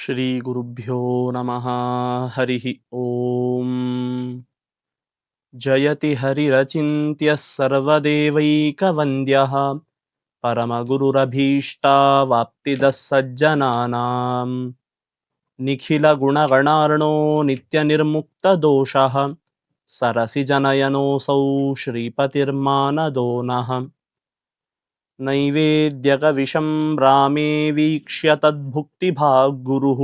ಶ್ರೀ ಗುರುಭ್ಯೋ ನಮಃ. ಹರಿ ಓಂ. ಜಯತಿ ಹರಿರಚಿಂತ್ಯಃ ಸರ್ವದೇವೈಕವಂದ್ಯಃ ಪರಮಗುರುರಭೀಷ್ಟಾವಾಪ್ತಿದಃ ಸಜ್ಜನಾನಾಂ. ನಿಖಿಲಗುಣಗಣಾರ್ಣೋ ನಿತ್ಯನಿರ್ಮುಕ್ತದೋಷಃ ಸರಸಿಜನಯನೋऽಸೌ ಶ್ರೀಪತಿರ್ಮಾನದೋ ನಃ. ನೈವೇದ್ಯಕವಿಶಂ ರಾಮೇ ವೀಕ್ಷ್ಯ ತದ್ಭುಕ್ತಿಭಾಗ್ಗುರುಃ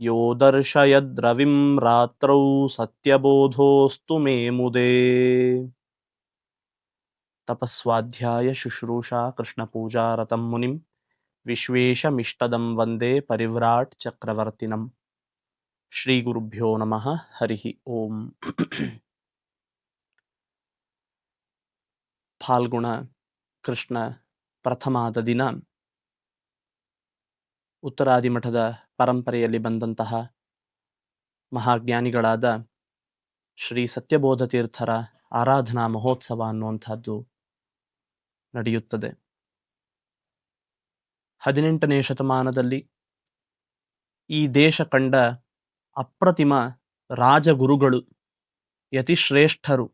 ಯೋ ದರ್ಶಯದ್ರವಿಂ ರಾತ್ರೌ ಸತ್ಯಬೋಧೋऽಸ್ತು ಮೇ ಮುದೇ. ತಪಸ್ವಾಧ್ಯಾಯ ಶುಶ್ರೂಷಾ ಕೃಷ್ಣಪೂಜಾರತಂ ಮುನಿಂ ವಿಶ್ವೇಶಮಿಷ್ಟದಂ ವಂದೇ ಪರಿವ್ರಾಟ್ ಚಕ್ರವರ್ತಿನಂ. ಶ್ರೀ ಗುರುಭ್ಯೋ ನಮಃ. ಹರಿ ಓಂ. ಫಾಲ್ಗುಣ ಕೃಷ್ಣ ಪ್ರಥಮಾದ ದಿನ ಉತ್ತರಾದಿ ಮಠದ ಪರಂಪರೆಯಲ್ಲಿ ಬಂದಂತಹ ಮಹಾಜ್ಞಾನಿಗಳಾದ ಶ್ರೀ ಸತ್ಯಬೋಧ ತೀರ್ಥರ ಆರಾಧನಾ ಮಹೋತ್ಸವ ಅನ್ನುವಂಥದ್ದು ನಡೆಯುತ್ತದೆ. 18ನೇ ಶತಮಾನದಲ್ಲಿ ಈ ದೇಶ ಕಂಡ ಅಪ್ರತಿಮ ರಾಜಗುರುಗಳು, ಯತಿಶ್ರೇಷ್ಠರು,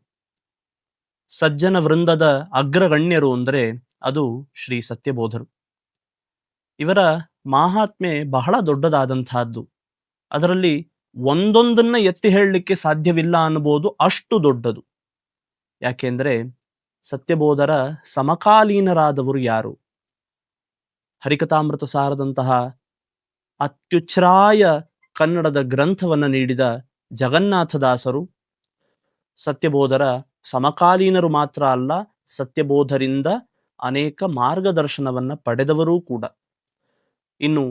ಸಜ್ಜನ ವೃಂದದ ಅಗ್ರಗಣ್ಯರು ಅಂದರೆ ಅದು ಶ್ರೀ ಸತ್ಯಬೋಧರು. ಇವರ ಮಾಹಾತ್ಮೆ ಬಹಳ ದೊಡ್ಡದಾದಂತಹದ್ದು. ಅದರಲ್ಲಿ ಒಂದೊಂದನ್ನ ಎತ್ತಿ ಹೇಳಲಿಕ್ಕೆ ಸಾಧ್ಯವಿಲ್ಲ ಅನ್ನಬಹುದು, ಅಷ್ಟು ದೊಡ್ಡದು. ಯಾಕೆಂದ್ರೆ ಸತ್ಯಬೋಧರ ಸಮಕಾಲೀನರಾದವರು ಯಾರು? ಹರಿಕಥಾಮೃತ ಸಾರದಂತಹ ಅತ್ಯುಚ್ಛ್ರಾಯ ಕನ್ನಡದ ಗ್ರಂಥವನ್ನು ನೀಡಿದ ಜಗನ್ನಾಥದಾಸರು ಸತ್ಯಬೋಧರ ಸಮಕಾಲೀನರು ಮಾತ್ರ ಅಲ್ಲ, ಸತ್ಯಬೋಧರಿಂದ ಅನೇಕ ಮಾರ್ಗದರ್ಶನವನ್ನ ಪಡೆದವರೂ ಕೂಡ. ಇನ್ನು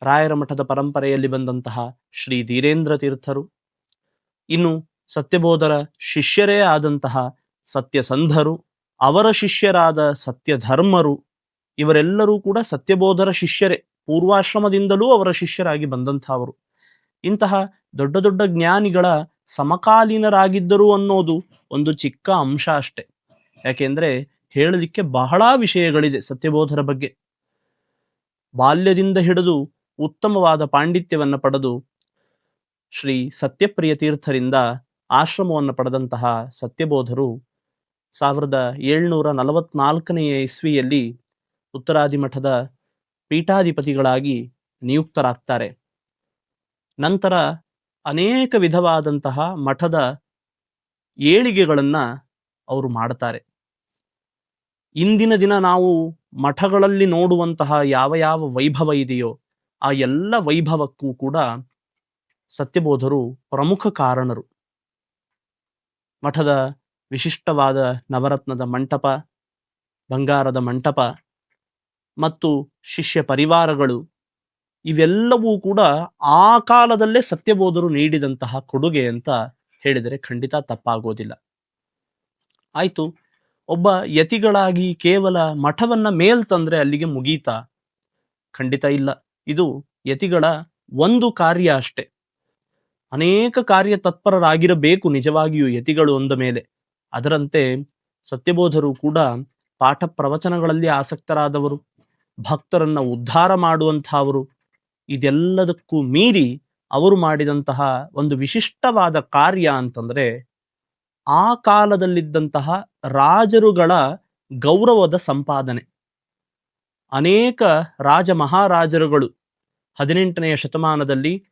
ರಾಯರ ಮಠದ ಪರಂಪರೆಯಲ್ಲಿ ಬಂದಂತಹ ಶ್ರೀ ಧೀರೇಂದ್ರ ತೀರ್ಥರು, ಇನ್ನು ಸತ್ಯಬೋಧರ ಶಿಷ್ಯರೇ ಆದಂತಹ ಸತ್ಯಸಂಧರು, ಅವರ ಶಿಷ್ಯರಾದ ಸತ್ಯಧರ್ಮರು, ಇವರೆಲ್ಲರೂ ಕೂಡ ಸತ್ಯಬೋಧರ ಶಿಷ್ಯರೇ. ಪೂರ್ವಾಶ್ರಮದಿಂದಲೂ ಅವರ ಶಿಷ್ಯರಾಗಿ ಬಂದಂಥವರು. ಇಂತಹ ದೊಡ್ಡ ದೊಡ್ಡ ಜ್ಞಾನಿಗಳ ಸಮಕಾಲೀನರಾಗಿದ್ದರು ಅನ್ನೋದು ಒಂದು ಚಿಕ್ಕ ಅಂಶ ಅಷ್ಟೆ. ಯಾಕೆಂದ್ರೆ ಹೇಳಲಿಕ್ಕೆ ಬಹಳ ವಿಷಯಗಳಿದೆ ಸತ್ಯಬೋಧರ ಬಗ್ಗೆ. ಬಾಲ್ಯದಿಂದ ಹಿಡಿದು ಉತ್ತಮವಾದ ಪಾಂಡಿತ್ಯವನ್ನು ಪಡೆದು ಶ್ರೀ ಸತ್ಯಪ್ರಿಯ ತೀರ್ಥರಿಂದ ಆಶ್ರಮವನ್ನು ಪಡೆದಂತಹ ಸತ್ಯಬೋಧರು 1744ನೇ ಇಸ್ವಿಯಲ್ಲಿ ಉತ್ತರಾದಿ ಮಠದ ಪೀಠಾಧಿಪತಿಗಳಾಗಿ ನಿಯುಕ್ತರಾಗ್ತಾರೆ. ನಂತರ ಅನೇಕ ವಿಧವಾದಂತಹ ಮಠದ ಏಳಿಗೆಗಳನ್ನ ಅವರು ಮಾಡ್ತಾರೆ. ಇಂದಿನ ದಿನ ನಾವು ಮಠಗಳಲ್ಲಿ ನೋಡುವಂತಹ ಯಾವ ಯಾವ ವೈಭವ ಇದೆಯೋ ಆ ಎಲ್ಲ ವೈಭವಕ್ಕೂ ಕೂಡ ಸತ್ಯಬೋಧರು ಪ್ರಮುಖ ಕಾರಣರು. ಮಠದ ವಿಶಿಷ್ಟವಾದ ನವರತ್ನದ ಮಂಟಪ, ಬಂಗಾರದ ಮಂಟಪ ಮತ್ತು ಶಿಷ್ಯ ಪರಿವಾರಗಳು, ಇವೆಲ್ಲವೂ ಕೂಡ ಆ ಕಾಲದಲ್ಲೇ ಸತ್ಯಬೋಧರು ನೀಡಿದಂತಹ ಕೊಡುಗೆ ಅಂತ ಹೇಳಿದರೆ ಖಂಡಿತ ತಪ್ಪಾಗೋದಿಲ್ಲ. ಆಯ್ತು, ಒಬ್ಬ ಯತಿಗಳಾಗಿ ಕೇವಲ ಮಠವನ್ನ ಮೇಲ್ತಂದ್ರೆ ಅಲ್ಲಿಗೆ ಮುಗೀತಾ? ಖಂಡಿತ ಇಲ್ಲ. ಇದು ಯತಿಗಳ ಒಂದು ಕಾರ್ಯ ಅಷ್ಟೆ. ಅನೇಕ ಕಾರ್ಯ ತತ್ಪರರಾಗಿರಬೇಕು ನಿಜವಾಗಿಯೂ ಯತಿಗಳು ಅಂದ ಮೇಲೆ. ಅದರಂತೆ ಸತ್ಯಬೋಧರು ಕೂಡ ಪಾಠ ಪ್ರವಚನಗಳಲ್ಲಿ ಆಸಕ್ತರಾದವರು, ಭಕ್ತರನ್ನ ಉದ್ಧಾರ ಮಾಡುವಂತಹವರು. ಇದೆಲ್ಲದಕ್ಕೂ ಮೀರಿ ಅವರು ಮಾಡಿದಂತಹ ಒಂದು ವಿಶಿಷ್ಟವಾದ ಕಾರ್ಯ ಅಂತಂದ್ರೆ ಆ ಕಾಲದಲ್ಲಿದ್ದಂತಹ ರಾಜರುಗಳ ಗೌರವದ ಸಂಪಾದನೆ. ಅನೇಕ ರಾಜ ಮಹಾರಾಜರುಗಳು 18ನೇ ಶತಮಾನದಲ್ಲಿ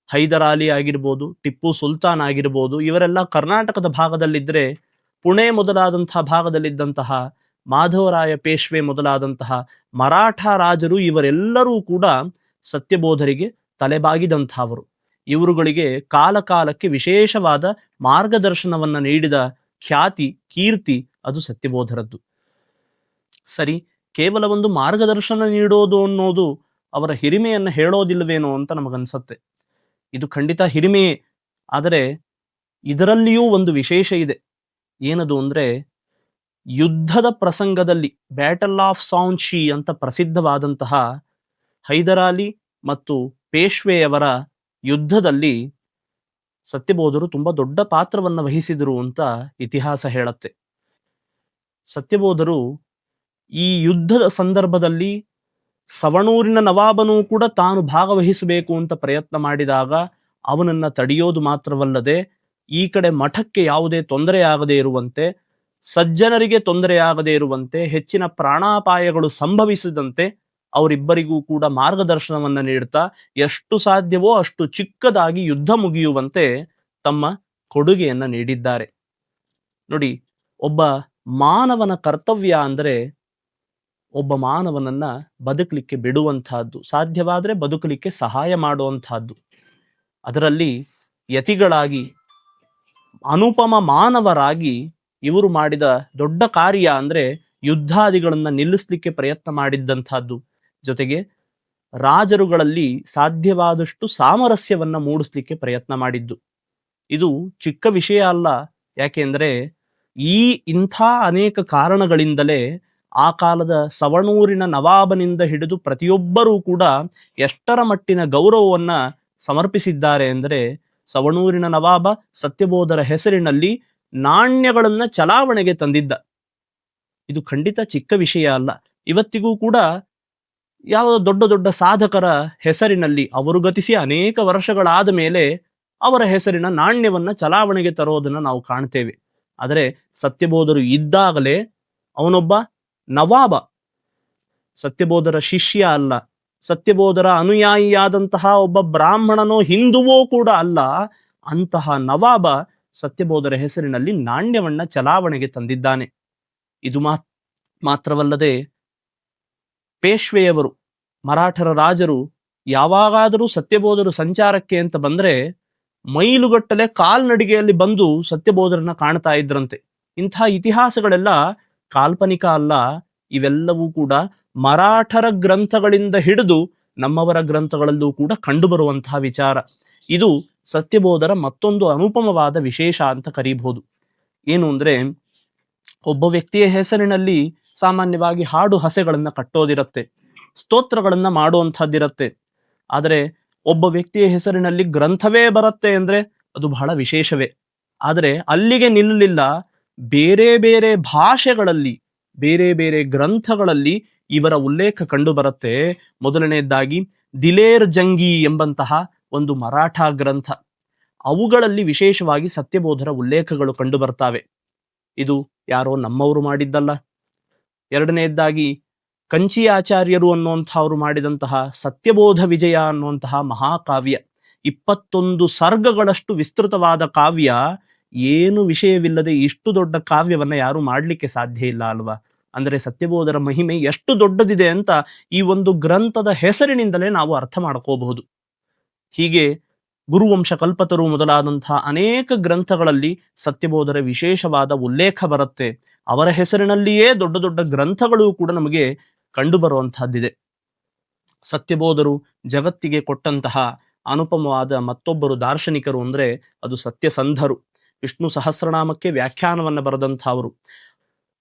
ಹೈದರಾಲಿ ಆಗಿರ್ಬೋದು, ಟಿಪ್ಪು ಸುಲ್ತಾನ್ ಆಗಿರ್ಬೋದು, ಇವರೆಲ್ಲ ಕರ್ನಾಟಕದ ಭಾಗದಲ್ಲಿದ್ದರೆ ಪುಣೆ ಮೊದಲಾದಂತಹ ಭಾಗದಲ್ಲಿದ್ದಂತಹ ಮಾಧವರಾಯ ಪೇಶ್ವೆ ಮೊದಲಾದಂತಹ ಮರಾಠ ರಾಜರು, ಇವರೆಲ್ಲರೂ ಕೂಡ ಸತ್ಯಬೋಧರಿಗೆ ತಲೆಬಾಗಿದಂಥವರು. ಇವರುಗಳಿಗೆ ಕಾಲಕಾಲಕ್ಕೆ ವಿಶೇಷವಾದ ಮಾರ್ಗದರ್ಶನವನ್ನ ನೀಡಿದ ಖ್ಯಾತಿ, ಕೀರ್ತಿ ಅದು ಸತ್ಯಬೋಧರದ್ದು. ಸರಿ, ಕೇವಲ ಒಂದು ಮಾರ್ಗದರ್ಶನ ನೀಡೋದು ಅನ್ನೋದು ಅವರ ಹಿರಿಮೆಯನ್ನು ಹೇಳೋದಿಲ್ವೇನೋ ಅಂತ ನಮಗನ್ಸತ್ತೆ. ಇದು ಖಂಡಿತ ಹಿರಿಮೆಯೇ. ಆದರೆ ಇದರಲ್ಲಿಯೂ ಒಂದು ವಿಶೇಷ ಇದೆ. ಏನದು ಅಂದ್ರೆ, ಯುದ್ಧದ ಪ್ರಸಂಗದಲ್ಲಿ ಬ್ಯಾಟಲ್ ಆಫ್ ಸಾಂಚಿ ಅಂತ ಪ್ರಸಿದ್ಧವಾದಂತಹ ಹೈದರಾಲಿ ಮತ್ತು ಪೇಶ್ವೆಯವರ ಯುದ್ಧದಲ್ಲಿ ಸತ್ಯಬೋಧರು ತುಂಬಾ ದೊಡ್ಡ ಪಾತ್ರವನ್ನು ವಹಿಸಿದರು ಅಂತ ಇತಿಹಾಸ ಹೇಳುತ್ತೆ. ಸತ್ಯಬೋಧರು ಈ ಯುದ್ಧದ ಸಂದರ್ಭದಲ್ಲಿ ಸವಣೂರಿನ ನವಾಬನೂ ಕೂಡ ತಾನು ಭಾಗವಹಿಸಬೇಕು ಅಂತ ಪ್ರಯತ್ನ ಮಾಡಿದಾಗ ಅವನನ್ನ ತಡೆಯೋದು ಮಾತ್ರವಲ್ಲದೆ ಈ ಕಡೆ ಮಠಕ್ಕೆ ಯಾವುದೇ ತೊಂದರೆಯಾಗದೇ ಇರುವಂತೆ, ಸಜ್ಜನರಿಗೆ ತೊಂದರೆಯಾಗದೇ ಇರುವಂತೆ, ಹೆಚ್ಚಿನ ಪ್ರಾಣಾಪಾಯಗಳು ಸಂಭವಿಸದಂತೆ ಅವರಿಬ್ಬರಿಗೂ ಕೂಡ ಮಾರ್ಗದರ್ಶನವನ್ನ ನೀಡ್ತಾ ಎಷ್ಟು ಸಾಧ್ಯವೋ ಅಷ್ಟು ಚಿಕ್ಕದಾಗಿ ಯುದ್ಧ ಮುಗಿಯುವಂತೆ ತಮ್ಮ ಕೊಡುಗೆಯನ್ನ ನೀಡಿದ್ದಾರೆ. ನೋಡಿ, ಒಬ್ಬ ಮಾನವನ ಕರ್ತವ್ಯ ಅಂದ್ರೆ ಒಬ್ಬ ಮಾನವನನ್ನ ಬದುಕಲಿಕ್ಕೆ ಬಿಡುವಂತಹದ್ದು, ಸಾಧ್ಯವಾದ್ರೆ ಬದುಕಲಿಕ್ಕೆ ಸಹಾಯ ಮಾಡುವಂತಹದ್ದು. ಅದರಲ್ಲಿ ಯತಿಗಳಾಗಿ ಅನುಪಮ ಮಾನವರಾಗಿ ಇವರು ಮಾಡಿದ ದೊಡ್ಡ ಕಾರ್ಯ ಅಂದ್ರೆ ಯುದ್ಧಾದಿಗಳನ್ನ ನಿಲ್ಲಿಸಲಿಕ್ಕೆ ಪ್ರಯತ್ನ ಮಾಡಿದ್ದಂತಹದ್ದು. ಜೊತೆಗೆ ರಾಜರುಗಳಲ್ಲಿ ಸಾಧ್ಯವಾದಷ್ಟು ಸಾಮರಸ್ಯವನ್ನ ಮೂಡಿಸ್ಲಿಕ್ಕೆ ಪ್ರಯತ್ನ ಮಾಡಿದ್ದು. ಇದು ಚಿಕ್ಕ ವಿಷಯ ಅಲ್ಲ. ಯಾಕೆಂದ್ರೆ ಇಂಥ ಅನೇಕ ಕಾರಣಗಳಿಂದಲೇ ಆ ಕಾಲದ ಸವಣೂರಿನ ನವಾಬನಿಂದ ಹಿಡಿದು ಪ್ರತಿಯೊಬ್ಬರೂ ಕೂಡ ಎಷ್ಟರ ಮಟ್ಟಿನ ಗೌರವವನ್ನ ಸಮರ್ಪಿಸಿದ್ದಾರೆ ಅಂದರೆ, ಸವಣೂರಿನ ನವಾಬ ಸತ್ಯಬೋಧರ ಹೆಸರಿನಲ್ಲಿ ನಾಣ್ಯಗಳನ್ನ ಚಲಾವಣೆಗೆ ತಂದಿದ್ದ. ಇದು ಖಂಡಿತ ಚಿಕ್ಕ ವಿಷಯ ಅಲ್ಲ. ಇವತ್ತಿಗೂ ಕೂಡ ಯಾವ ದೊಡ್ಡ ದೊಡ್ಡ ಸಾಧಕರ ಹೆಸರಿನಲ್ಲಿ ಅವರು ಗತಿಸಿ ಅನೇಕ ವರ್ಷಗಳಾದ ಮೇಲೆ ಅವರ ಹೆಸರಿನ ನಾಣ್ಯವನ್ನ ಚಲಾವಣೆಗೆ ತರೋದನ್ನ ನಾವು ಕಾಣ್ತೇವೆ. ಆದರೆ ಸತ್ಯಬೋಧರು ಇದ್ದಾಗಲೇ ಅವನೊಬ್ಬ ನವಾಬ, ಸತ್ಯಬೋಧರ ಶಿಷ್ಯ ಅಲ್ಲ, ಸತ್ಯಬೋಧರ ಅನುಯಾಯಿಯಾದಂತಹ ಒಬ್ಬ ಬ್ರಾಹ್ಮಣನೋ ಹಿಂದುವೋ ಕೂಡ ಅಲ್ಲ. ಅಂತಹ ನವಾಬ ಸತ್ಯಬೋಧರ ಹೆಸರಿನಲ್ಲಿ ನಾಣ್ಯವನ್ನ ಚಲಾವಣೆಗೆ ತಂದಿದ್ದಾನೆ. ಇದು ಮಾತ್ರವಲ್ಲದೆ ಪೇಶ್ವೆಯವರು, ಮರಾಠರ ರಾಜರು ಯಾವಾಗಾದರೂ ಸತ್ಯಬೋಧರು ಸಂಚಾರಕ್ಕೆ ಅಂತ ಬಂದ್ರೆ ಮೈಲುಗಟ್ಟಲೆ ಕಾಲ್ನಡಿಗೆಯಲ್ಲಿ ಬಂದು ಸತ್ಯಬೋಧರನ್ನ ಕಾಣ್ತಾ ಇದ್ರಂತೆ. ಇಂಥ ಇತಿಹಾಸಗಳೆಲ್ಲ ಕಾಲ್ಪನಿಕ ಅಲ್ಲ. ಇವೆಲ್ಲವೂ ಕೂಡ ಮರಾಠರ ಗ್ರಂಥಗಳಿಂದ ಹಿಡಿದು ನಮ್ಮವರ ಗ್ರಂಥಗಳಲ್ಲೂ ಕೂಡ ಕಂಡುಬರುವಂತಹ ವಿಚಾರ. ಇದು ಸತ್ಯಬೋಧರ ಮತ್ತೊಂದು ಅನುಪಮವಾದ ವಿಶೇಷ ಅಂತ ಕರೀಬಹುದು. ಏನು ಅಂದ್ರೆ, ಒಬ್ಬ ವ್ಯಕ್ತಿಯ ಹೆಸರಿನಲ್ಲಿ ಸಾಮಾನ್ಯವಾಗಿ ಹಾಡು ಹಸೆಗಳನ್ನ ಕಟ್ಟೋದಿರತ್ತೆ, ಸ್ತೋತ್ರಗಳನ್ನ ಮಾಡುವಂತಹದ್ದಿರತ್ತೆ. ಆದರೆ ಒಬ್ಬ ವ್ಯಕ್ತಿಯ ಹೆಸರಿನಲ್ಲಿ ಗ್ರಂಥವೇ ಬರುತ್ತೆ ಅಂದ್ರೆ ಅದು ಬಹಳ ವಿಶೇಷವೇ. ಆದರೆ ಅಲ್ಲಿಗೆ ನಿಲ್ಲಲಿಲ್ಲ. ಬೇರೆ ಬೇರೆ ಭಾಷೆಗಳಲ್ಲಿ, ಬೇರೆ ಬೇರೆ ಗ್ರಂಥಗಳಲ್ಲಿ ಇವರ ಉಲ್ಲೇಖ ಕಂಡು ಬರುತ್ತೆ. ಮೊದಲನೆಯದಾಗಿ ದಿಲೇರ್ ಜಂಗಿ ಎಂಬಂತಹ ಒಂದು ಮರಾಠ ಗ್ರಂಥ, ಅವುಗಳಲ್ಲಿ ವಿಶೇಷವಾಗಿ ಸತ್ಯಬೋಧರ ಉಲ್ಲೇಖಗಳು ಕಂಡು ಬರ್ತಾವೆ. ಇದು ಯಾರೋ ನಮ್ಮವರು ಮಾಡಿದ್ದಲ್ಲ. ಎರಡನೆಯದಾಗಿ ಕಂಚಿ ಆಚಾರ್ಯರು ಅನ್ನುವಂಥವ್ರು ಮಾಡಿದಂತಹ ಸತ್ಯಬೋಧ ವಿಜಯ ಅನ್ನುವಂತಹ ಮಹಾಕಾವ್ಯ, 21 ಸರ್ಗಗಳಷ್ಟು ವಿಸ್ತೃತವಾದ ಕಾವ್ಯ. ಏನು ವಿಷಯವಿಲ್ಲದೆ ಇಷ್ಟು ದೊಡ್ಡ ಕಾವ್ಯವನ್ನ ಯಾರು ಮಾಡ್ಲಿಕ್ಕೆ ಸಾಧ್ಯ ಇಲ್ಲ ಅಲ್ವಾ? ಅಂದರೆ ಸತ್ಯಬೋಧರ ಮಹಿಮೆ ಎಷ್ಟು ದೊಡ್ಡದಿದೆ ಅಂತ ಈ ಒಂದು ಗ್ರಂಥದ ಹೆಸರಿನಿಂದಲೇ ನಾವು ಅರ್ಥ ಮಾಡ್ಕೋಬಹುದು. ಹೀಗೆ ಗುರುವಂಶ ಕಲ್ಪತರು ಮೊದಲಾದಂತಹ ಅನೇಕ ಗ್ರಂಥಗಳಲ್ಲಿ ಸತ್ಯಬೋಧರ ವಿಶೇಷವಾದ ಉಲ್ಲೇಖ ಬರುತ್ತೆ. ಅವರ ಹೆಸರಿನಲ್ಲಿಯೇ ದೊಡ್ಡ ದೊಡ್ಡ ಗ್ರಂಥಗಳು ಕೂಡ ನಮಗೆ ಕಂಡು ಬರುವಂತಹದ್ದಿದೆ. ಸತ್ಯಬೋಧರು ಜಗತ್ತಿಗೆ ಕೊಟ್ಟಂತಹ ಅನುಪಮವಾದ ಮತ್ತೊಬ್ಬರು ದಾರ್ಶನಿಕರು ಅಂದ್ರೆ ಅದು ಸತ್ಯಸಂಧರು. ವಿಷ್ಣು ಸಹಸ್ರನಾಮಕ್ಕೆ ವ್ಯಾಖ್ಯಾನವನ್ನು ಬರೆದಂಥವರು.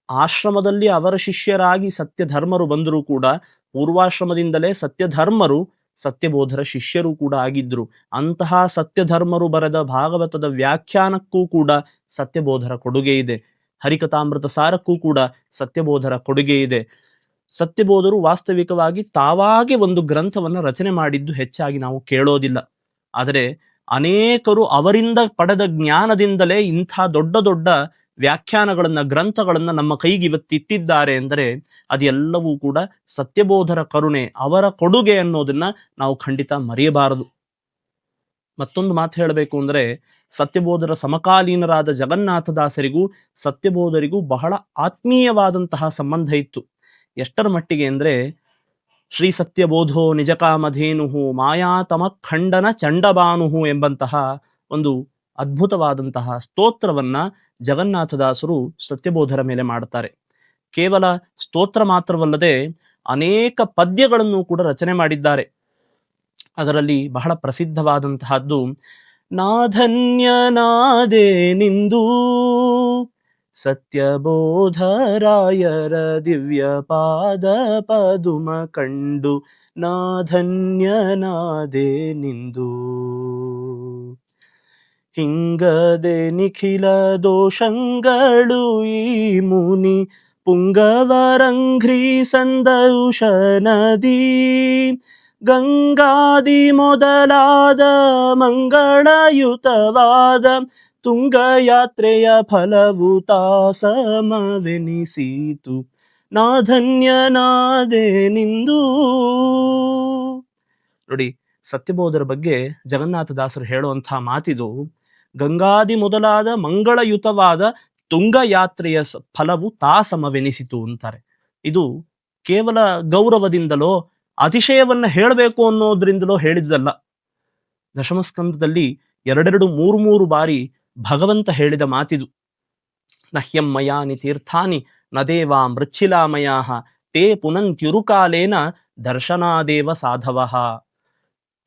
ಆಶ್ರಮದಲ್ಲಿ ಅವರ ಶಿಷ್ಯರಾಗಿ ಸತ್ಯಧರ್ಮರು ಬಂದರೂ ಕೂಡ ಪೂರ್ವಾಶ್ರಮದಿಂದಲೇ ಸತ್ಯಧರ್ಮರು ಸತ್ಯಬೋಧರ ಶಿಷ್ಯರು ಕೂಡ ಆಗಿದ್ರು. ಅಂತಹ ಸತ್ಯಧರ್ಮರು ಬರೆದ ಭಾಗವತದ ವ್ಯಾಖ್ಯಾನಕ್ಕೂ ಕೂಡ ಸತ್ಯಬೋಧರ ಕೊಡುಗೆ ಇದೆ. ಹರಿಕಥಾಮೃತ ಸಾರಕ್ಕೂ ಕೂಡ ಸತ್ಯಬೋಧರ ಕೊಡುಗೆ ಇದೆ. ಸತ್ಯಬೋಧರು ವಾಸ್ತವಿಕವಾಗಿ ತಾವಾಗೆ ಒಂದು ಗ್ರಂಥವನ್ನು ರಚನೆ ಮಾಡಿದ್ದು ಹೆಚ್ಚಾಗಿ ನಾವು ಕೇಳೋದಿಲ್ಲ. ಆದರೆ ಅನೇಕರು ಅವರಿಂದ ಪಡೆದ ಜ್ಞಾನದಿಂದಲೇ ಇಂಥ ದೊಡ್ಡ ದೊಡ್ಡ ವ್ಯಾಖ್ಯಾನಗಳನ್ನ, ಗ್ರಂಥಗಳನ್ನ ನಮ್ಮ ಕೈಗೆ ಇವತ್ತಿಟ್ಟಿದ್ದಾರೆ ಅಂದರೆ ಅದೆಲ್ಲವೂ ಕೂಡ ಸತ್ಯಬೋಧರ ಕರುಣೆ, ಅವರ ಕೊಡುಗೆ ಅನ್ನೋದನ್ನ ನಾವು ಖಂಡಿತ ಮರೆಯಬಾರದು. ಮತ್ತೊಂದು ಮಾತು ಹೇಳಬೇಕು ಅಂದ್ರೆ, ಸತ್ಯಬೋಧರ ಸಮಕಾಲೀನರಾದ ಜಗನ್ನಾಥದಾಸರಿಗೂ ಸತ್ಯಬೋಧರಿಗೂ ಬಹಳ ಆತ್ಮೀಯವಾದಂತಹ ಸಂಬಂಧ ಇತ್ತು. ಎಷ್ಟರ ಮಟ್ಟಿಗೆ ಅಂದ್ರೆ, ಶ್ರೀ ಸತ್ಯಬೋಧೋ ನಿಜಕಾಮಧೇನುಹು ಮಾಯಾತಮ ಖಂಡನ ಚಂಡಬಾನುಹು ಎಂಬಂತಹ ಒಂದು ಅದ್ಭುತವಾದಂತಹ ಸ್ತೋತ್ರವನ್ನ ಜಗನ್ನಾಥದಾಸರು ಸತ್ಯಬೋಧರ ಮೇಲೆ ಮಾಡ್ತಾರೆ. ಕೇವಲ ಸ್ತೋತ್ರ ಮಾತ್ರವಲ್ಲದೆ ಅನೇಕ ಪದ್ಯಗಳನ್ನು ಕೂಡ ರಚನೆ ಮಾಡಿದ್ದಾರೆ. ಅದರಲ್ಲಿ ಬಹಳ ಪ್ರಸಿದ್ಧವಾದಂತಹದ್ದು ನಾಧನ್ಯನಾದೆ ನಿಂದು ಸತ್ಯಬೋಧರಾಯರ ದಿವ್ಯ ಪಾದ ಪದುಮ ಕಂಡು ನಾಧನ್ಯನಾದೆ ನಿಂದು ಹಿಂಗದೆ ನಿಖಿಲ ದೋಷಗಳು ಈ ಮುನಿ ಪುಂಗವರಂಘ್ರಿ ಸಂದೌಷ ನದಿ ಗಂಗಾದಿ ಮೊದಲಾದ ಮಂಗಳಯುತವಾದ ತುಂಗಯಾತ್ರೆಯ ಫಲವು ತಾಸಮವೆನಿಸಿತು ನಾಧನ್ಯನಾದೆ ನಿಂದು. ನೋಡಿ, ಸತ್ಯಬೋಧರ ಬಗ್ಗೆ ಜಗನ್ನಾಥದಾಸರು ಹೇಳುವಂತಹ ಮಾತಿದು. ಗಂಗಾದಿ ಮೊದಲಾದ ಮಂಗಳಯುತವಾದ ತುಂಗಯಾತ್ರೆಯ ಫಲವು ತಾಸಮವೆನಿಸಿತು ಅಂತಾರೆ. ಇದು ಕೇವಲ ಗೌರವದಿಂದಲೋ ಅತಿಶಯವನ್ನ ಹೇಳಬೇಕು ಅನ್ನೋದ್ರಿಂದಲೋ ಹೇಳಿದ್ದಲ್ಲ. ದಶಮಸ್ಕಂದದಲ್ಲಿ 2-3 ಬಾರಿ ಭಗವಂತ ಹೇಳಿದ ಮಾತಿದು. ನಹ್ಯಂ ಮಯಾನಿ ತೀರ್ಥಾನಿ ನ ದೇವಾ ಮೃಚ್ಛಿಲಾಮಯಾಃ ತೇ ಪುನಂತ್ಯುರುಕಾಲೇನ ದರ್ಶನಾದೇವ ಸಾಧವಃ.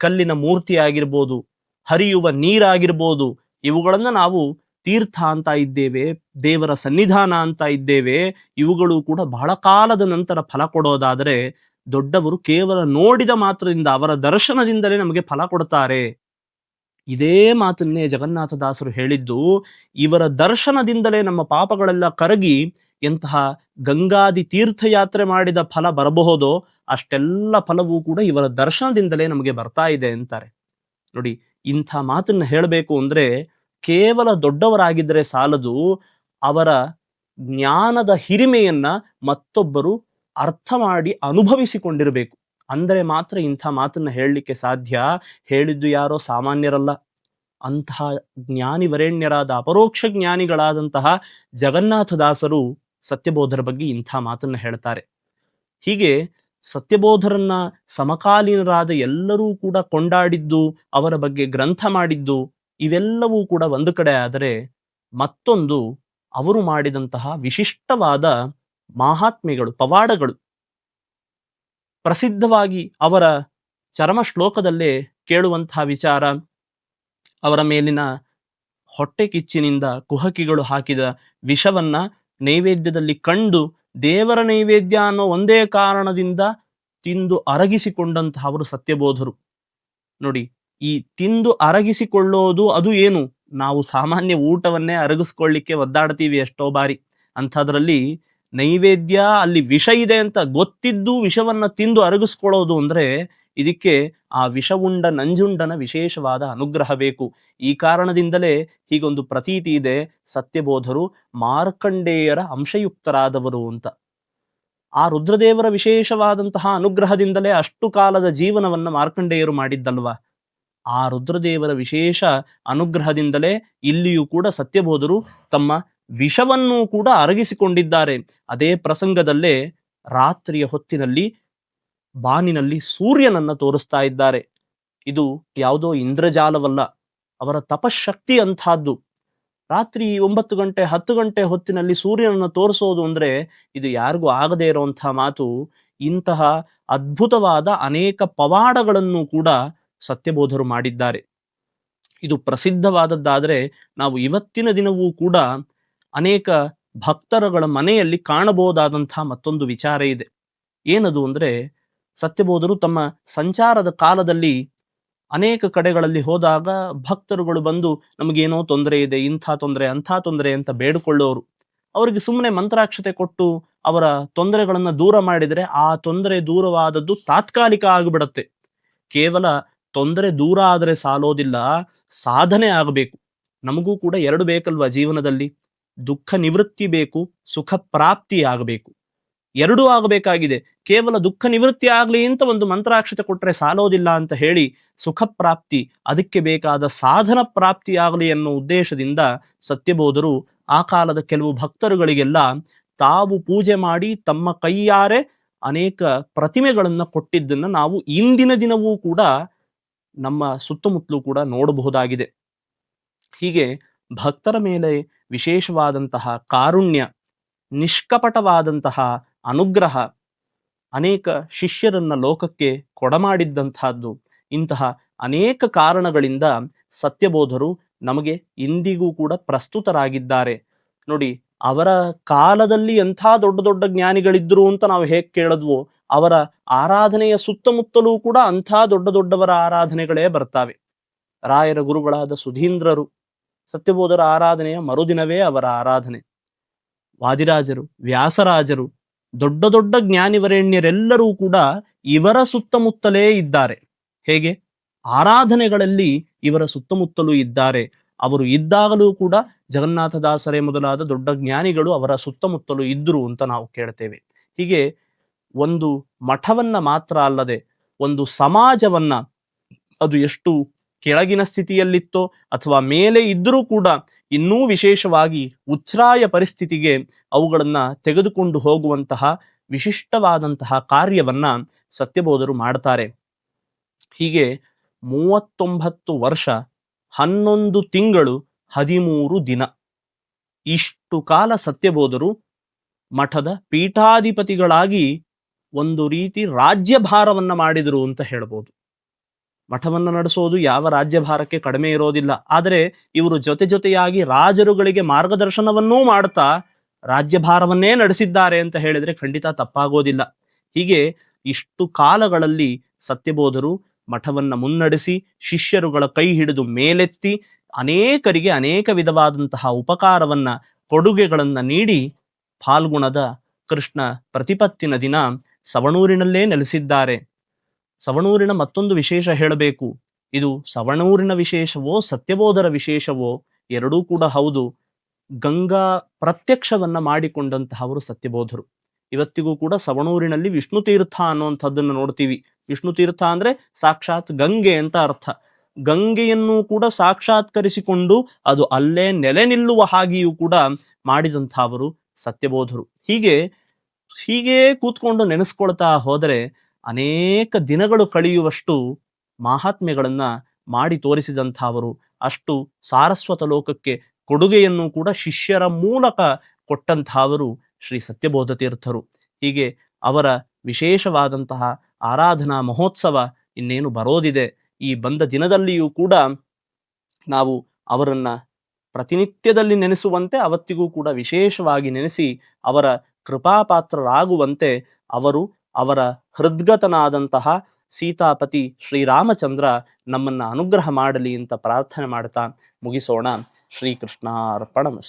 ಕಲ್ಲಿನ ಮೂರ್ತಿ ಆಗಿರ್ಬೋದು, ಹರಿಯುವ ನೀರಾಗಿರ್ಬೋದು, ಇವುಗಳನ್ನ ನಾವು ತೀರ್ಥ ಅಂತ ಇದ್ದೇವೆ, ದೇವರ ಸನ್ನಿಧಾನ ಅಂತ ಇದ್ದೇವೆ. ಇವುಗಳು ಕೂಡ ಬಹಳ ಕಾಲದ ನಂತರ ಫಲ ಕೊಡೋದಾದರೆ ದೊಡ್ಡವರು ಕೇವಲ ನೋಡಿದ ಮಾತ್ರದಿಂದ, ಅವರ ದರ್ಶನದಿಂದಲೇ ನಮಗೆ ಫಲ ಕೊಡ್ತಾರೆ. ಇದೇ ಮಾತನ್ನೇ ಜಗನ್ನಾಥದಾಸರು ಹೇಳಿದ್ದು. ಇವರ ದರ್ಶನದಿಂದಲೇ ನಮ್ಮ ಪಾಪಗಳೆಲ್ಲ ಕರಗಿ ಎಂತಹ ಗಂಗಾದಿ ತೀರ್ಥಯಾತ್ರೆ ಮಾಡಿದ ಫಲ ಬರಬಹುದೋ ಅಷ್ಟೆಲ್ಲ ಫಲವೂ ಕೂಡ ಇವರ ದರ್ಶನದಿಂದಲೇ ನಮಗೆ ಬರ್ತಾ ಇದೆ ಅಂತಾರೆ. ನೋಡಿ, ಇಂಥ ಮಾತನ್ನ ಹೇಳಬೇಕು ಅಂದ್ರೆ ಕೇವಲ ದೊಡ್ಡವರಾಗಿದ್ದರೆ ಸಾಲದು, ಅವರ ಜ್ಞಾನದ ಹಿರಿಮೆಯನ್ನ ಮತ್ತೊಬ್ಬರು ಅರ್ಥ ಮಾಡಿ ಅನುಭವಿಸಿಕೊಂಡಿರಬೇಕು. ಅಂದರೆ ಮಾತ್ರ ಇಂಥ ಮಾತನ್ನ ಹೇಳಲಿಕ್ಕೆ ಸಾಧ್ಯ. ಹೇಳಿದ್ದು ಯಾರೋ ಸಾಮಾನ್ಯರಲ್ಲ, ಅಂತಹ ಜ್ಞಾನಿ ವರೇಣ್ಯರಾದ ಅಪರೋಕ್ಷ ಜ್ಞಾನಿಗಳಾದಂತಹ ಜಗನ್ನಾಥದಾಸರು ಸತ್ಯಬೋಧರ ಬಗ್ಗೆ ಇಂಥ ಮಾತನ್ನ ಹೇಳ್ತಾರೆ. ಹೀಗೆ ಸತ್ಯಬೋಧರನ್ನ ಸಮಕಾಲೀನರಾದ ಎಲ್ಲರೂ ಕೂಡ ಕೊಂಡಾಡಿದ್ದು, ಅವರ ಬಗ್ಗೆ ಗ್ರಂಥ ಮಾಡಿದ್ದು, ಇವೆಲ್ಲವೂ ಕೂಡ ಒಂದು ಕಡೆ ಆದರೆ, ಮತ್ತೊಂದು ಅವರು ಮಾಡಿದಂತಹ ವಿಶಿಷ್ಟವಾದ ಮಹಾತ್ಮೆಗಳು, ಪವಾಡಗಳು. ಪ್ರಸಿದ್ಧವಾಗಿ ಅವರ ಚರಮ ಶ್ಲೋಕದಲ್ಲೇ ಕೇಳುವಂತಹ ವಿಚಾರ, ಅವರ ಮೇಲಿನ ಹೊಟ್ಟೆ ಕಿಚ್ಚಿನಿಂದ ಕುಹಕಿಗಳು ಹಾಕಿದ ವಿಷವನ್ನ ನೈವೇದ್ಯದಲ್ಲಿ ಕಂಡು ದೇವರ ನೈವೇದ್ಯ ಅನ್ನೋ ಒಂದೇ ಕಾರಣದಿಂದ ತಿಂದು ಅರಗಿಸಿಕೊಂಡಂತಹ ಅವರು ಸತ್ಯಬೋಧರು. ನೋಡಿ, ಈ ತಿಂದು ಅರಗಿಸಿಕೊಳ್ಳೋದು ಅದು ಏನು? ನಾವು ಸಾಮಾನ್ಯ ಊಟವನ್ನೇ ಅರಗಿಸ್ಕೊಳ್ಳಿಕ್ಕೆ ಒದ್ದಾಡ್ತೀವಿ ಎಷ್ಟೋ ಬಾರಿ. ಅಂಥದ್ರಲ್ಲಿ ನೈವೇದ್ಯ ಅಲ್ಲಿ ವಿಷ ಇದೆ ಅಂತ ಗೊತ್ತಿದ್ದು ವಿಷವನ್ನ ತಿಂದು ಅರಗಿಸ್ಕೊಳ್ಳೋದು ಅಂದ್ರೆ ಇದಕ್ಕೆ ಆ ವಿಷವುಂಡ ನಂಜುಂಡನ ವಿಶೇಷವಾದ ಅನುಗ್ರಹ ಬೇಕು. ಈ ಕಾರಣದಿಂದಲೇ ಹೀಗೊಂದು ಪ್ರತೀತಿ ಇದೆ, ಸತ್ಯಬೋಧರು ಮಾರ್ಕಂಡೇಯರ ಅಂಶಯುಕ್ತರಾದವರು ಅಂತ. ಆ ರುದ್ರದೇವರ ವಿಶೇಷವಾದಂತಹ ಅನುಗ್ರಹದಿಂದಲೇ ಅಷ್ಟು ಕಾಲದ ಜೀವನವನ್ನ ಮಾರ್ಕಂಡೇಯರು ಮಾಡಿದ್ದಲ್ವಾ. ಆ ರುದ್ರದೇವರ ವಿಶೇಷ ಅನುಗ್ರಹದಿಂದಲೇ ಇಲ್ಲಿಯೂ ಕೂಡ ಸತ್ಯಬೋಧರು ತಮ್ಮ ವಿಷವನ್ನು ಕೂಡ ಅರಗಿಸಿಕೊಂಡಿದ್ದಾರೆ. ಅದೇ ಪ್ರಸಂಗದಲ್ಲೇ ರಾತ್ರಿಯ ಹೊತ್ತಿನಲ್ಲಿ ಬಾನಿನಲ್ಲಿ ಸೂರ್ಯನನ್ನ ತೋರಿಸ್ತಾ ಇದ್ದಾರೆ. ಇದು ಯಾವುದೋ ಇಂದ್ರಜಾಲವಲ್ಲ, ಅವರ ತಪಶಕ್ತಿ ಅಂಥದ್ದು. ರಾತ್ರಿ 9 ಗಂಟೆ 10 ಗಂಟೆ ಹೊತ್ತಿನಲ್ಲಿ ಸೂರ್ಯನನ್ನು ತೋರಿಸೋದು ಅಂದ್ರೆ ಇದು ಯಾರಿಗೂ ಆಗದೇ ಇರುವಂತಹ ಮಾತು. ಇಂತಹ ಅದ್ಭುತವಾದ ಅನೇಕ ಪವಾಡಗಳನ್ನು ಕೂಡ ಸತ್ಯಬೋಧರು ಮಾಡಿದ್ದಾರೆ. ಇದು ಪ್ರಸಿದ್ಧವಾದದ್ದಾದರೆ ನಾವು ಇವತ್ತಿನ ದಿನವೂ ಕೂಡ ಅನೇಕ ಭಕ್ತರುಗಳ ಮನೆಯಲ್ಲಿ ಕಾಣಬಹುದಾದಂತಹ ಮತ್ತೊಂದು ವಿಚಾರ ಇದೆ. ಏನದು ಅಂದ್ರೆ, ಸತ್ಯಬೋಧರು ತಮ್ಮ ಸಂಚಾರದ ಕಾಲದಲ್ಲಿ ಅನೇಕ ಕಡೆಗಳಲ್ಲಿ ಹೋದಾಗ ಭಕ್ತರುಗಳು ಬಂದು ನಮಗೇನೋ ತೊಂದರೆ ಇದೆ, ಇಂಥ ತೊಂದರೆ ಅಂಥ ತೊಂದರೆ ಅಂತ ಬೇಡಿಕೊಳ್ಳೋರು. ಅವರಿಗೆ ಸುಮ್ಮನೆ ಮಂತ್ರಾಕ್ಷತೆ ಕೊಟ್ಟು ಅವರ ತೊಂದರೆಗಳನ್ನ ದೂರ ಮಾಡಿದರೆ ಆ ತೊಂದರೆ ದೂರವಾದದ್ದು ತಾತ್ಕಾಲಿಕ ಆಗಿಬಿಡತ್ತೆ. ಕೇವಲ ತೊಂದರೆ ದೂರ ಆದರೆ ಸಾಲೋದಿಲ್ಲ, ಸಾಧನೆ ಆಗಬೇಕು. ನಮಗೂ ಕೂಡ 2 ಬೇಕಲ್ವಾ ಜೀವನದಲ್ಲಿ? ದುಃಖ ನಿವೃತ್ತಿ ಬೇಕು, ಸುಖ ಪ್ರಾಪ್ತಿ ಆಗಬೇಕು. 2 ಆಗಬೇಕಾಗಿದೆ. ಕೇವಲ ದುಃಖ ನಿವೃತ್ತಿ ಆಗ್ಲಿ ಅಂತ ಒಂದು ಮಂತ್ರಾಕ್ಷತೆ ಕೊಟ್ರೆ ಸಾಲೋದಿಲ್ಲ ಅಂತ ಹೇಳಿ ಸುಖ ಪ್ರಾಪ್ತಿ, ಅದಕ್ಕೆ ಬೇಕಾದ ಸಾಧನ ಪ್ರಾಪ್ತಿ ಆಗಲಿ ಅನ್ನೋ ಉದ್ದೇಶದಿಂದ ಸತ್ಯಬೋಧರು ಆ ಕಾಲದ ಕೆಲವು ಭಕ್ತರುಗಳಿಗೆಲ್ಲ ತಾವು ಪೂಜೆ ಮಾಡಿ ತಮ್ಮ ಕೈಯಾರೆ ಅನೇಕ ಪ್ರತಿಮೆಗಳನ್ನ ಕೊಟ್ಟಿದ್ದನ್ನ ನಾವು ಇಂದಿನ ದಿನವೂ ಕೂಡ ನಮ್ಮ ಸುತ್ತಮುತ್ತಲೂ ಕೂಡ ನೋಡಬಹುದಾಗಿದೆ. ಹೀಗೆ ಭಕ್ತರ ಮೇಲೆ ವಿಶೇಷವಾದಂತಹ ಕಾರುಣ್ಯ, ನಿಷ್ಕಪಟವಾದಂತಹ ಅನುಗ್ರಹ, ಅನೇಕ ಶಿಷ್ಯರನ್ನ ಲೋಕಕ್ಕೆ ಕೊಡಮಾಡಿದ್ದಂತಹದ್ದು, ಇಂತಹ ಅನೇಕ ಕಾರಣಗಳಿಂದ ಸತ್ಯಬೋಧರು ನಮಗೆ ಇಂದಿಗೂ ಕೂಡ ಪ್ರಸ್ತುತರಾಗಿದ್ದಾರೆ. ನೋಡಿ, ಅವರ ಕಾಲದಲ್ಲಿ ಎಂಥ ದೊಡ್ಡ ದೊಡ್ಡ ಜ್ಞಾನಿಗಳಿದ್ರು ಅಂತ ನಾವು ಹೇಗೆ ಕೇಳಿದ್ವೋ, ಅವರ ಆರಾಧನೆಯ ಸುತ್ತಮುತ್ತಲೂ ಕೂಡ ಅಂಥ ದೊಡ್ಡ ದೊಡ್ಡವರ ಆರಾಧನೆಗಳೇ ಬರ್ತಾವೆ. ರಾಯರ ಗುರುಗಳಾದ ಸುಧೀಂದ್ರರು, ಸತ್ಯಬೋಧರ ಆರಾಧನೆಯ ಮರುದಿನವೇ ಅವರ ಆರಾಧನೆ. ವಾದಿರಾಜರು, ವ್ಯಾಸರಾಜರು, ದೊಡ್ಡ ದೊಡ್ಡ ಜ್ಞಾನಿವರೇಣ್ಯರೆಲ್ಲರೂ ಕೂಡ ಇವರ ಸುತ್ತಮುತ್ತಲೇ ಇದ್ದಾರೆ. ಹೇಗೆ? ಆರಾಧನೆಗಳಲ್ಲಿ ಇವರ ಸುತ್ತಮುತ್ತಲೂ ಇದ್ದಾರೆ. ಅವರು ಇದ್ದಾಗಲೂ ಕೂಡ ಜಗನ್ನಾಥದಾಸರೇ ಮೊದಲಾದ ದೊಡ್ಡ ಜ್ಞಾನಿಗಳು ಅವರ ಸುತ್ತಮುತ್ತಲೂ ಇದ್ದರು ಅಂತ ನಾವು ಕೇಳ್ತೇವೆ. ಹೀಗೆ ಒಂದು ಮಠವನ್ನ ಮಾತ್ರ ಅಲ್ಲದೆ ಒಂದು ಸಮಾಜವನ್ನ, ಅದು ಎಷ್ಟು ಕೆಳಗಿನ ಸ್ಥಿತಿಯಲ್ಲಿತ್ತೋ ಅಥವಾ ಮೇಲೆ ಇದ್ದರೂ ಕೂಡ ಇನ್ನೂ ವಿಶೇಷವಾಗಿ ಉಚ್ಛ್ರಾಯ ಪರಿಸ್ಥಿತಿಗೆ ಅವುಗಳನ್ನ ತೆಗೆದುಕೊಂಡು ಹೋಗುವಂತಹ ವಿಶಿಷ್ಟವಾದಂತಹ ಕಾರ್ಯವನ್ನ ಸತ್ಯಬೋಧರು ಮಾಡ್ತಾರೆ. ಹೀಗೆ 39 ವರ್ಷ 11 ತಿಂಗಳು 13 ದಿನ ಇಷ್ಟು ಕಾಲ ಸತ್ಯಬೋಧರು ಮಠದ ಪೀಠಾಧಿಪತಿಗಳಾಗಿ ಒಂದು ರೀತಿ ರಾಜ್ಯಭಾರವನ್ನ ಮಾಡಿದರು ಅಂತ ಹೇಳ್ಬೋದು. ಮಠವನ್ನ ನಡೆಸೋದು ಯಾವ ರಾಜ್ಯಭಾರಕ್ಕೆ ಕಡಿಮೆ ಇರೋದಿಲ್ಲ. ಆದರೆ ಇವರು ಜೊತೆಯಾಗಿ ರಾಜರುಗಳಿಗೆ ಮಾರ್ಗದರ್ಶನವನ್ನೂ ಮಾಡ್ತಾ ರಾಜ್ಯಭಾರವನ್ನೇ ನಡೆಸಿದ್ದಾರೆ ಅಂತ ಹೇಳಿದ್ರೆ ಖಂಡಿತ ತಪ್ಪಾಗೋದಿಲ್ಲ. ಹೀಗೆ ಇಷ್ಟು ಕಾಲಗಳಲ್ಲಿ ಸತ್ಯಬೋಧರು ಮಠವನ್ನ ಮುನ್ನಡೆಸಿ ಶಿಷ್ಯರುಗಳ ಕೈ ಹಿಡಿದು ಮೇಲೆತ್ತಿ ಅನೇಕರಿಗೆ ಅನೇಕ ವಿಧವಾದಂತಹ ಉಪಕಾರವನ್ನ, ಕೊಡುಗೆಗಳನ್ನ ನೀಡಿ ಫಾಲ್ಗುಣದ ಕೃಷ್ಣ ಪ್ರತಿಪತ್ತಿನ ದಿನ ಸವಣೂರಿನಲ್ಲೇ ನೆಲೆಸಿದ್ದಾರೆ. ಸವಣೂರಿನ ಮತ್ತೊಂದು ವಿಶೇಷ ಹೇಳಬೇಕು. ಇದು ಸವಣೂರಿನ ವಿಶೇಷವೋ ಸತ್ಯಬೋಧರ ವಿಶೇಷವೋ ಎರಡೂ ಕೂಡ ಹೌದು. ಗಂಗಾ ಪ್ರತ್ಯಕ್ಷವನ್ನ ಮಾಡಿಕೊಂಡಂತಹವರು ಸತ್ಯಬೋಧರು. ಇವತ್ತಿಗೂ ಕೂಡ ಸವಣೂರಿನಲ್ಲಿ ವಿಷ್ಣು ತೀರ್ಥ ಅನ್ನುವಂಥದ್ದನ್ನು ನೋಡ್ತೀವಿ. ವಿಷ್ಣು ತೀರ್ಥ ಅಂದ್ರೆ ಸಾಕ್ಷಾತ್ ಗಂಗೆ ಅಂತ ಅರ್ಥ. ಗಂಗೆಯನ್ನು ಕೂಡ ಸಾಕ್ಷಾತ್ಕರಿಸಿಕೊಂಡು ಅದು ಅಲ್ಲೇ ನೆಲೆ ನಿಲ್ಲುವ ಹಾಗೆಯೂ ಕೂಡ ಮಾಡಿದಂಥವರು ಸತ್ಯಬೋಧರು. ಹೀಗೆ ಕೂತ್ಕೊಂಡು ನೆನೆಸ್ಕೊಳ್ತಾ ಹೋದರೆ ಅನೇಕ ದಿನಗಳು ಕಳೆಯುವಷ್ಟು ಮಹಾತ್ಮೆಗಳನ್ನ ಮಾಡಿ ತೋರಿಸಿದಂಥವರು. ಅಷ್ಟು ಸಾರಸ್ವತ ಲೋಕಕ್ಕೆ ಕೊಡುಗೆಯನ್ನು ಕೂಡ ಶಿಷ್ಯರ ಮೂಲಕ ಕೊಟ್ಟಂತಹವರು ಶ್ರೀ ಸತ್ಯಬೋಧ ತೀರ್ಥರು. ಹೀಗೆ ಅವರ ವಿಶೇಷವಾದಂತಹ ಆರಾಧನಾ ಮಹೋತ್ಸವ ಇನ್ನೇನು ಬರೋದಿದೆ. ಈ ಬಂದ ದಿನದಲ್ಲಿಯೂ ಕೂಡ ನಾವು ಅವರನ್ನ ಪ್ರತಿನಿತ್ಯದಲ್ಲಿ ನೆನೆಸುವಂತೆ, ಅವತ್ತಿಗೂ ಕೂಡ ವಿಶೇಷವಾಗಿ ನೆನೆಸಿ ಅವರ ಕೃಪಾಪಾತ್ರರಾಗುವಂತೆ ಅವರು, ಅವರ ಹೃದ್ಗತನಾದಂತಹ ಸೀತಾಪತಿ ಶ್ರೀರಾಮಚಂದ್ರ ನಮ್ಮನ್ನ ಅನುಗ್ರಹ ಮಾಡಲಿ ಅಂತ ಪ್ರಾರ್ಥನೆ ಮಾಡ್ತಾ ಮುಗಿಸೋಣ. ಶ್ರೀಕೃಷ್ಣಾರ್ಪಣಮಸ್ತು.